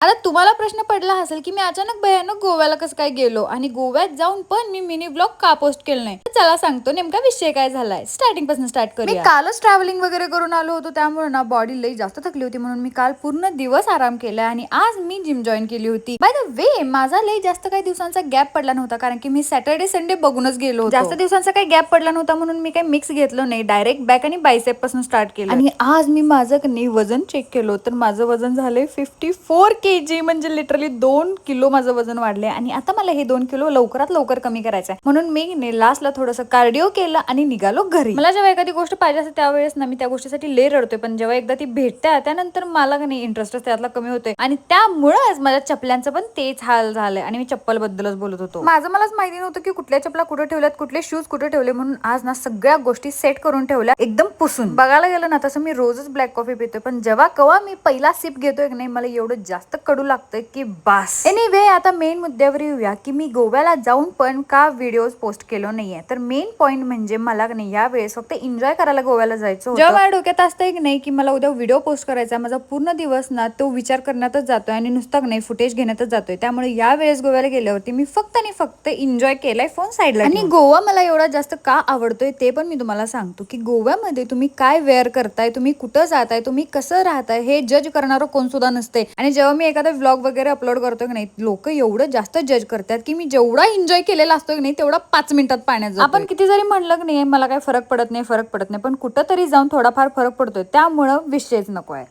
आता तुम्हाला प्रश्न पडला असेल की मी अचानक भयानक गोव्याला कसं काय गेलो आणि गोव्यात जाऊन पण मी मिनी ब्लॉग का पोस्ट केलं नाही. तर चला सांगतो नेमका विषय काय झालाय. स्टार्टिंग पासून स्टार्ट करूया. मी कालच ट्रॅव्हलिंग वगैरे करून आलो होतो, त्यामुळे ना बॉडी लई जास्त थकली होती, म्हणून मी काल पूर्ण दिवस आराम केला आणि आज मी जिम जॉईन केली होती. बाय द वे माझा लई जास्त काही दिवसांचा गॅप पडला नव्हता, कारण की मी सॅटर्डे संडे बघूनच गेलो होतो. जास्त दिवसांचा काही गॅप पडला नव्हता म्हणून मी काही मिक्स घेतलो नाही, डायरेक्ट बॅक आणि बायसेप पासून स्टार्ट केलं. आणि आज मी माझं वजन चेक केलं तर माझं वजन झालंय 54 kg, म्हणजे लिटरली 2 किलो माझं वजन वाढले. आणि आता मला हे 2 किलो लवकरात लवकर कमी करायचं आहे, म्हणून मी लास्टला थोडंसं कार्डिओ केलं आणि निघालो घरी. मला जेव्हा एखादी गोष्ट पाहिजे असते त्यावेळेस ना मी त्या गोष्टीसाठी लय रडतोय, पण जेव्हा एकदा ती भेटते त्यानंतर मला नाही इंटरेस्टच त्यातला कमी होतोय. आणि त्यामुळेच माझ्या चपल्यांचं पण तेच हाल झालंय. आणि मी चप्पल बद्दलच बोलत होतो. माझं मलाच माहिती नव्हतं की कुठल्या चपला कुठे ठेवल्यात, कुठले शूज कुठे ठेवले, म्हणून आज ना सगळ्या गोष्टी सेट करून ठेवल्या एकदम पुसून. बघायला गेलं ना तसं मी रोजच ब्लॅक कॉफी पितोय, पण जेव्हा कवा मी पहिला सिप घेतोय की नाही मला एवढं जास्त कडू लागतंय की बास. एनिवे आता मेन मुद्द्यावर येऊया की मी गोव्याला जाऊन पण का व्हिडिओज पोस्ट केलो नाहीये. तर मेन पॉइंट म्हणजे मला नाही या वेळेस फक्त एन्जॉय करायला गोव्याला जायचं होतं. जेव्हा माझ्या डोक्यात असतंय की नाही की मला उद्या व्हिडिओ पोस्ट करायचा, माझा पूर्ण दिवस ना तो विचार करण्यातच जातोय आणि नुसतं नाही फुटेज घेण्यातच जातोय. त्यामुळे या वेळेस गोव्याला गेल्यावरती मी फक्त आणि फक्त एन्जॉय केलाय फोन साईडला. आणि गोवा मला एवढा जास्त का आवडतोय ते पण मी तुम्हाला सांगतो की गोव्यामध्ये तुम्ही काय वेअर करताय, तुम्ही कुठं जाताय, तुम्ही कसं राहताय हे जज करणारं कोण सुद्धा नसते. आणि जेव्हा मी एखादा व्लॉग वगैरे अपलोड करतो की नाही लोक एवढं जास्त जज करतात की मी जेवढा एन्जॉय केलेला असतो की नाही तेवढा 5 मिनिटात पाण्यात जातो. आपण किती जरी म्हणलं की नाही मला काय फरक पडत नाही, पण कुठं तरी जाऊन थोडाफार फरक पडतोय, त्यामुळं विषयच नको आहे.